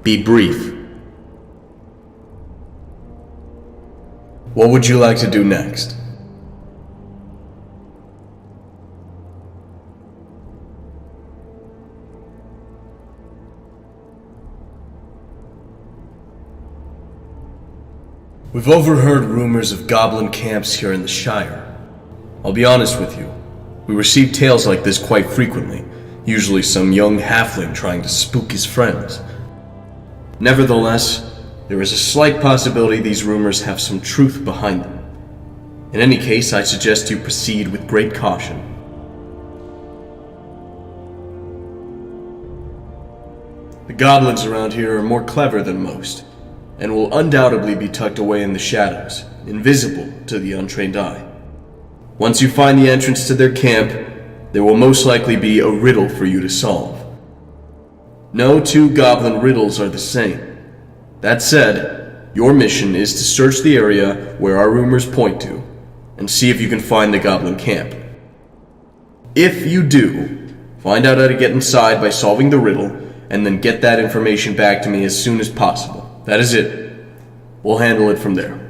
Be brief. What would you like to do next? We've overheard rumors of goblin camps here in the Shire. I'll be honest with you, we receive tales like this quite frequently, usually some young halfling trying to spook his friends. Nevertheless, there is a slight possibility these rumors have some truth behind them. In any case, I suggest you proceed with great caution. The goblins around here are more clever than most, and will undoubtedly be tucked away in the shadows, invisible to the untrained eye. Once you find the entrance to their camp, there will most likely be a riddle for you to solve. No two goblin riddles are the same. That said, your mission is to search the area where our rumors point to, and see if you can find the goblin camp. If you do, find out how to get inside by solving the riddle, and then get that information back to me as soon as possible. That is it. We'll handle it from there.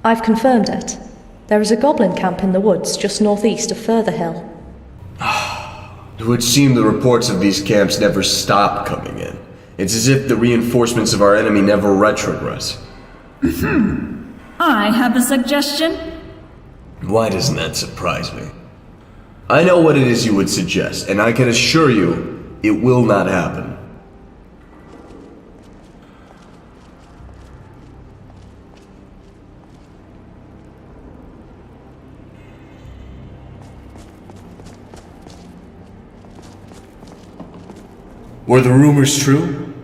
I've confirmed it. There is a goblin camp in the woods just northeast of Furtherhill. It would seem the reports of these camps never stop coming in. It's as if the reinforcements of our enemy never retrogress. I have a suggestion. Why doesn't that surprise me? I know what it is you would suggest, and I can assure you, it will not happen. Were the rumors true?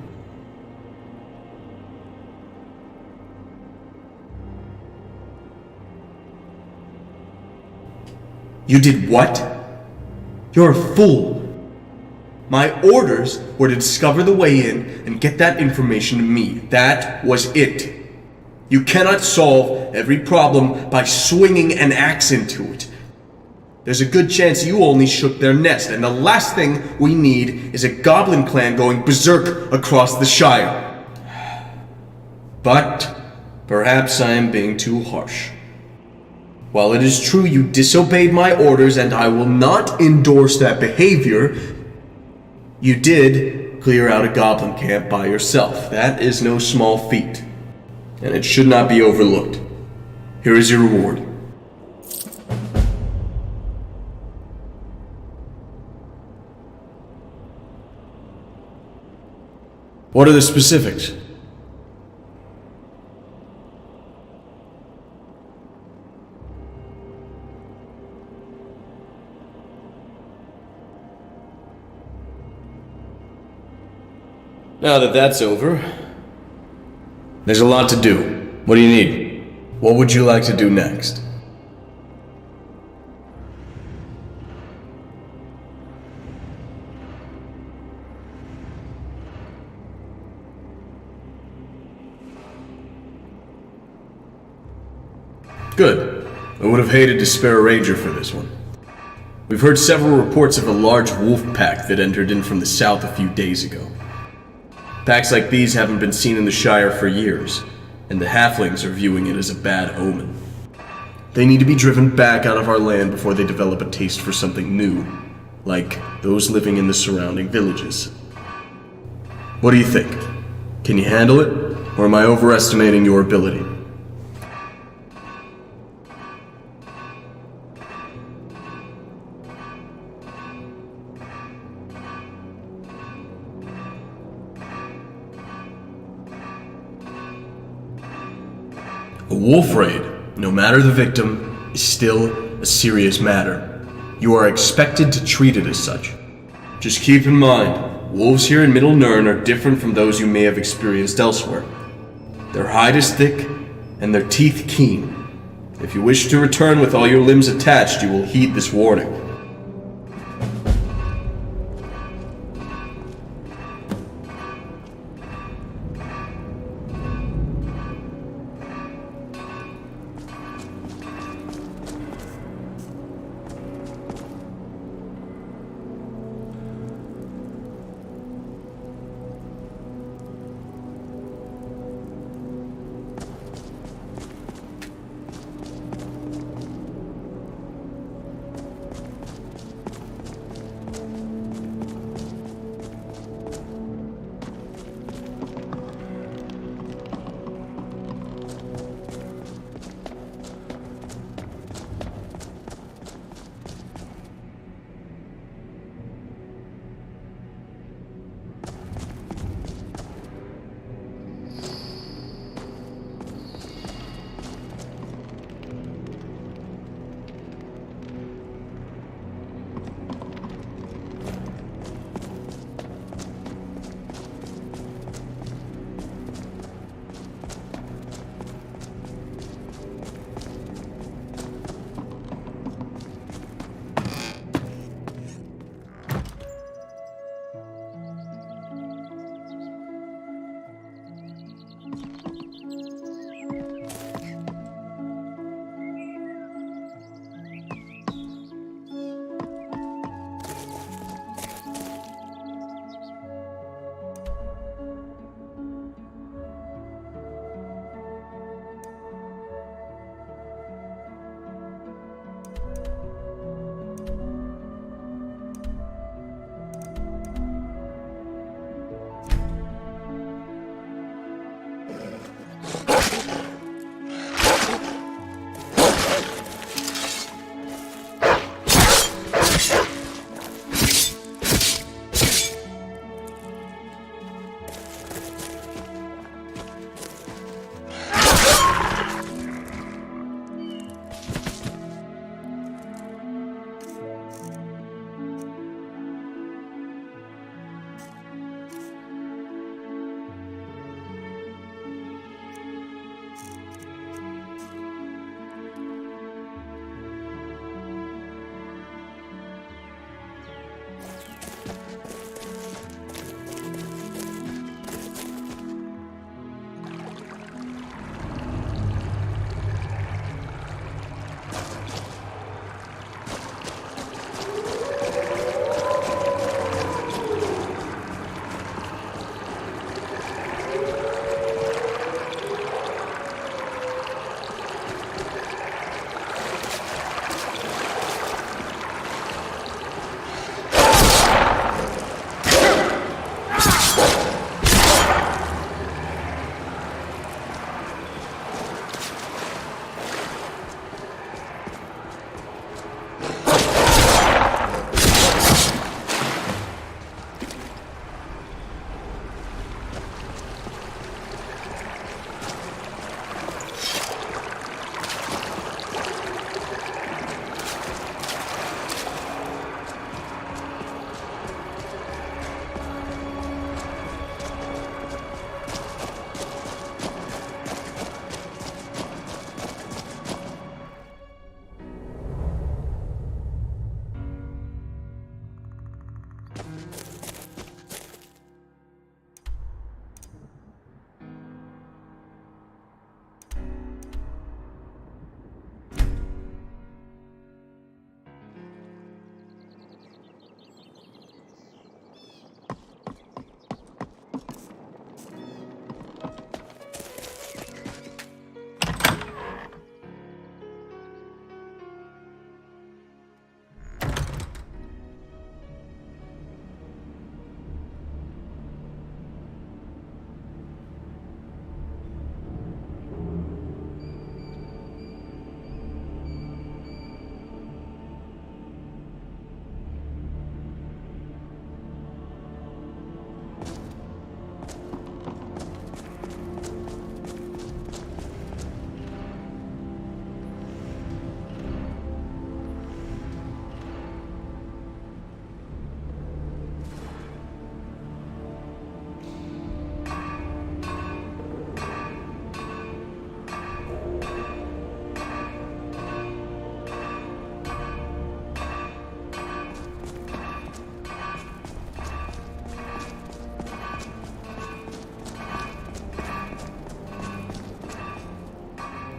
You did what? You're a fool. My orders were to discover the way in and get that information to me. That was it. You cannot solve every problem by swinging an axe into it. There's a good chance you only shook their nest, and the last thing we need is a goblin clan going berserk across the Shire. But perhaps I am being too harsh. While it is true you disobeyed my orders and I will not endorse that behavior, you did clear out a goblin camp by yourself. That is no small feat, and it should not be overlooked. Here is your reward. What are the specifics? Now that that's over, there's a lot to do. What do you need? What would you like to do next? Good. I would have hated to spare a ranger for this one. We've heard several reports of a large wolf pack that entered in from the south a few days ago. Packs like these haven't been seen in the Shire for years, and the halflings are viewing it as a bad omen. They need to be driven back out of our land before they develop a taste for something new, like those living in the surrounding villages. What do you think? Can you handle it, or am I overestimating your ability? A wolf raid, no matter the victim, is still a serious matter. You are expected to treat it as such. Just keep in mind, wolves here in Middle Nirn are different from those you may have experienced elsewhere. Their hide is thick, and their teeth keen. If you wish to return with all your limbs attached, you will heed this warning.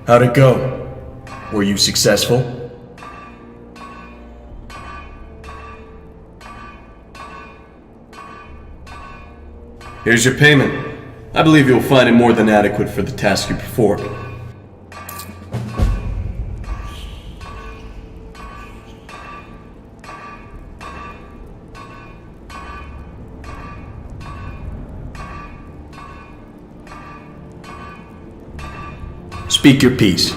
How'd it go? Were you successful? Here's your payment. I believe you'll find it more than adequate for the task you performed. Speak your piece.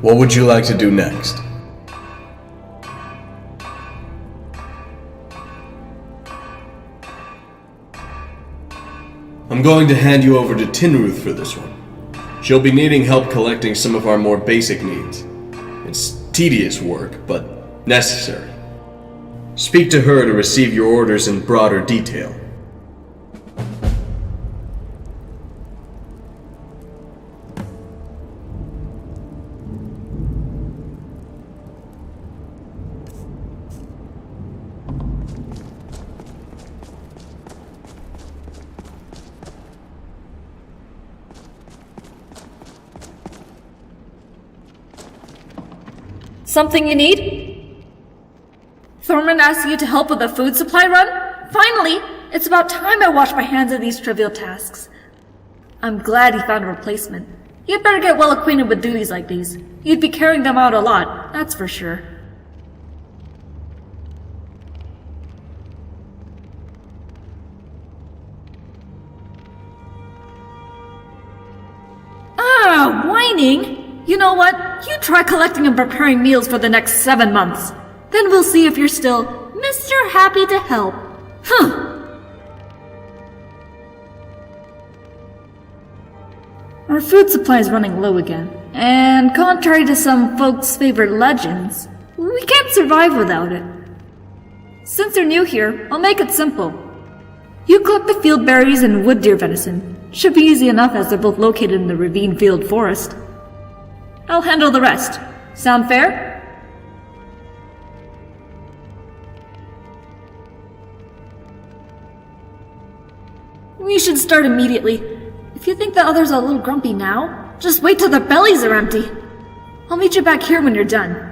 What would you like to do next? I'm going to hand you over to Tinruth for this one. She'll be needing help collecting some of our more basic needs. It's tedious work, but necessary. Speak to her to receive your orders in broader detail. Something you need? Thorman asked you to help with a food supply run? Finally! It's about time I washed my hands of these trivial tasks. I'm glad he found a replacement. You'd better get well acquainted with duties like these. You'd be carrying them out a lot, that's for sure. Ah, whining! You know what? You try collecting and preparing meals for the next 7 months. Then we'll see if you're still Mr. Happy to help. Our food supply is running low again. And contrary to some folks' favorite legends, we can't survive without it. Since you're new here, I'll make it simple. You collect the field berries and wood deer venison. Should be easy enough as they're both located in the ravine field forest. I'll handle the rest. Sound fair? We should start immediately. If you think the others are a little grumpy now, just wait till their bellies are empty. I'll meet you back here when you're done.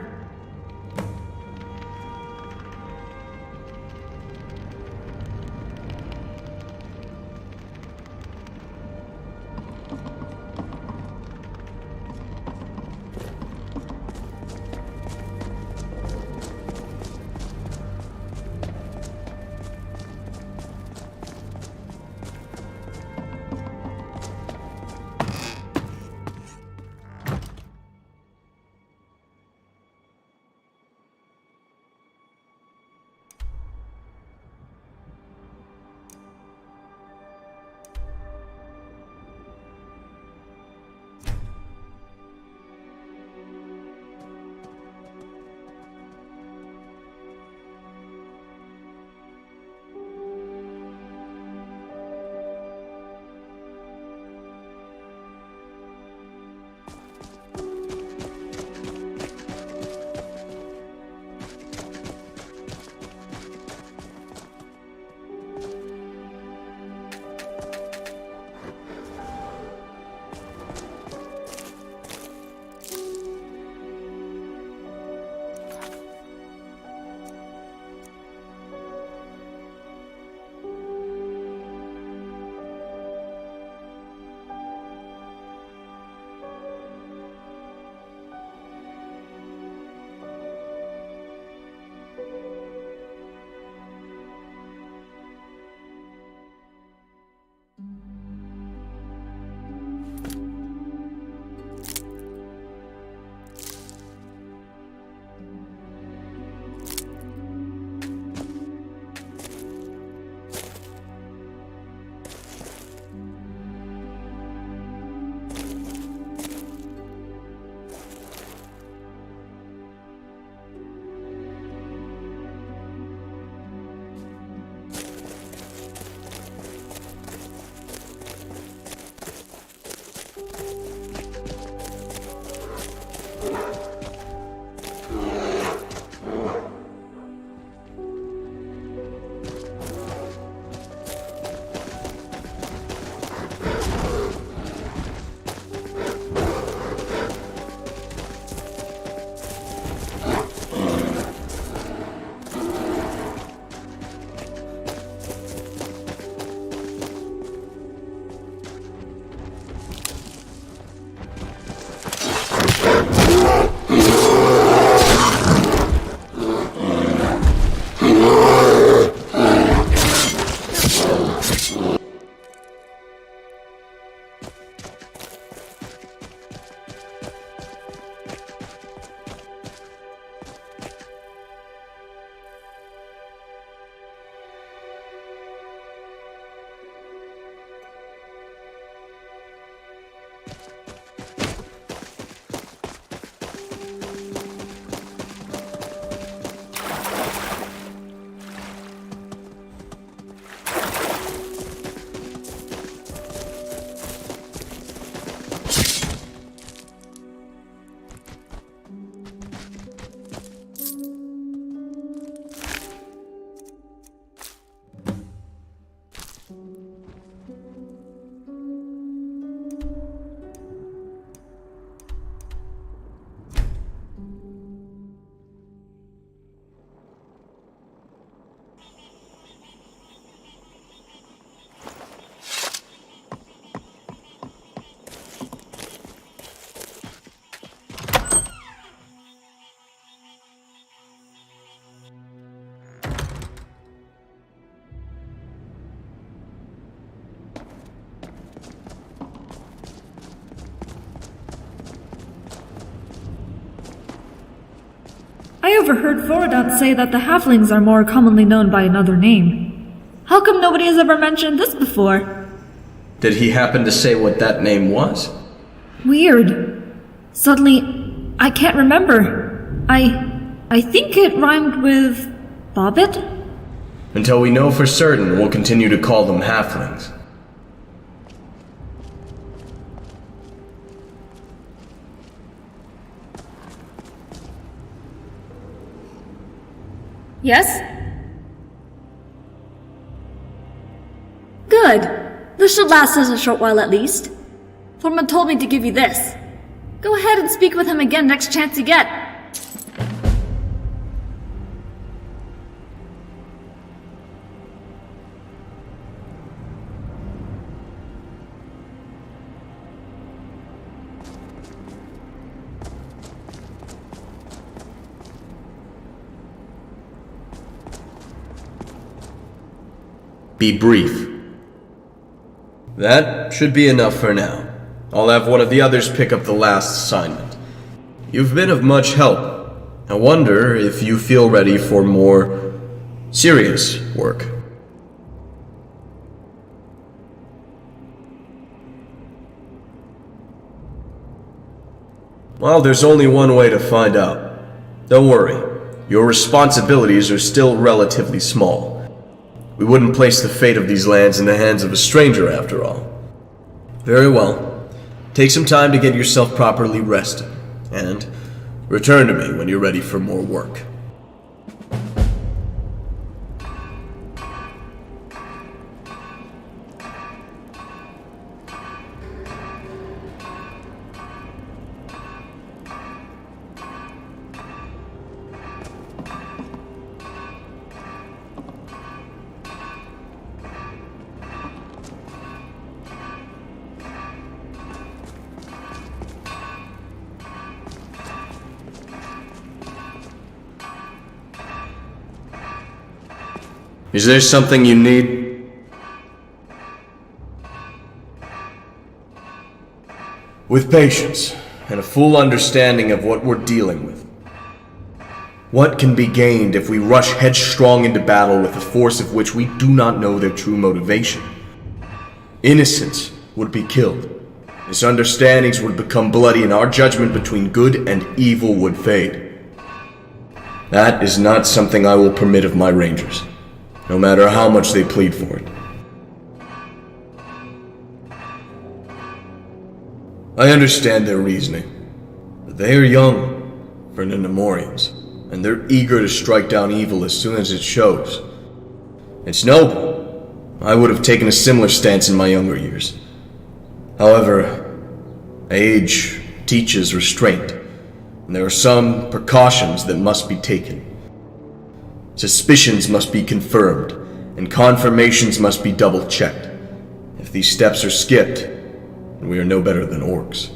ever heard Forodant say that the halflings are more commonly known by another name. How come nobody has ever mentioned this before? Did he happen to say what that name was? Weird. Suddenly, I can't remember. I think it rhymed with Bobbit? Until we know for certain, we'll continue to call them halflings. Yes? Good. This should last us a short while at least. Thormund told me to give you this. Go ahead and speak with him again next chance you get. Be brief. That should be enough for now. I'll have one of the others pick up the last assignment. You've been of much help. I wonder if you feel ready for more serious work. Well, there's only one way to find out. Don't worry, your responsibilities are still relatively small. We wouldn't place the fate of these lands in the hands of a stranger, after all. Very well. Take some time to get yourself properly rested, and return to me when you're ready for more work. Is there something you need? With patience, and a full understanding of what we're dealing with. What can be gained if we rush headstrong into battle with a force of which we do not know their true motivation? Innocents would be killed. Misunderstandings would become bloody, and our judgment between good and evil would fade. That is not something I will permit of my rangers, no matter how much they plead for it. I understand their reasoning, but they are young for Nemorians, and they're eager to strike down evil as soon as it shows. It's noble. I would have taken a similar stance in my younger years. However, age teaches restraint, and there are some precautions that must be taken. Suspicions must be confirmed, and confirmations must be double-checked. If these steps are skipped, we are no better than orcs.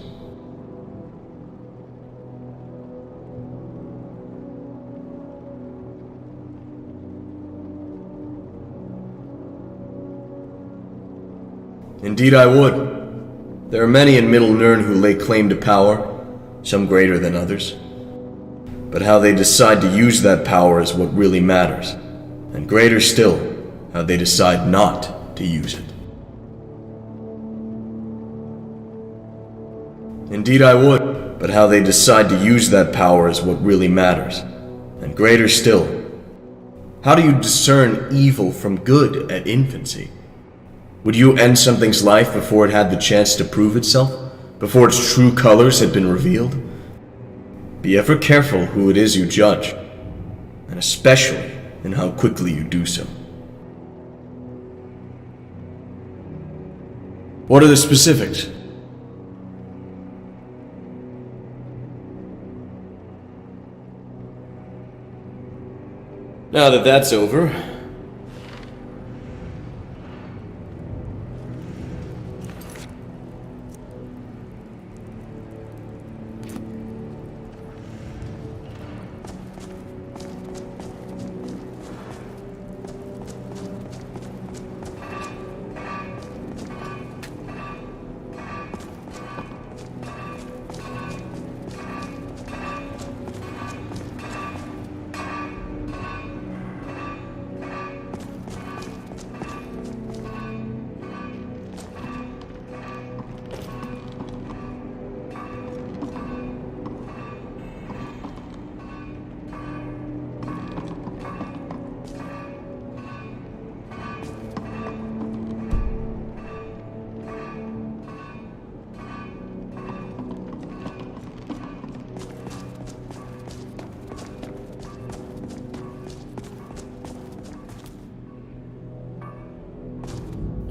Indeed I would. There are many in Middle Nirn who lay claim to power, some greater than others. But how they decide to use that power is what really matters. And greater still, how they decide not to use it. Indeed I would, but how they decide to use that power is what really matters. And greater still, how do you discern evil from good at infancy? Would you end something's life before it had the chance to prove itself? Before its true colors had been revealed? Be ever careful who it is you judge, and especially in how quickly you do so. What are the specifics? Now that that's over,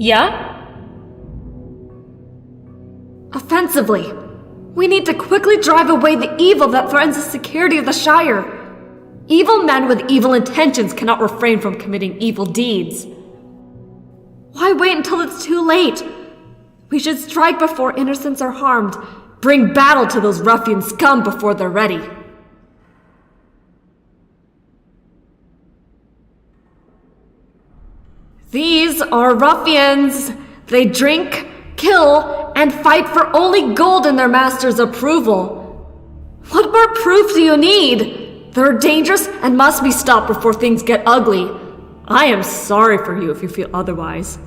Yeah? Offensively. We need to quickly drive away the evil that threatens the security of the Shire. Evil men with evil intentions cannot refrain from committing evil deeds. Why wait until it's too late? We should strike before innocents are harmed. Bring battle to those ruffian scum before they're ready. These are ruffians. They drink, kill, and fight for only gold and their master's approval. What more proof do you need? They're dangerous and must be stopped before things get ugly. I am sorry for you if you feel otherwise.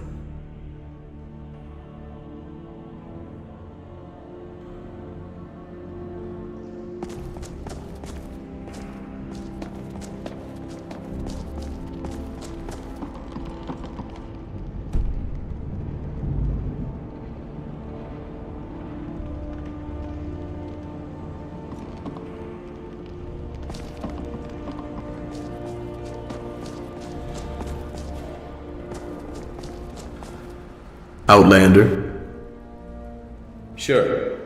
Outlander? Sure.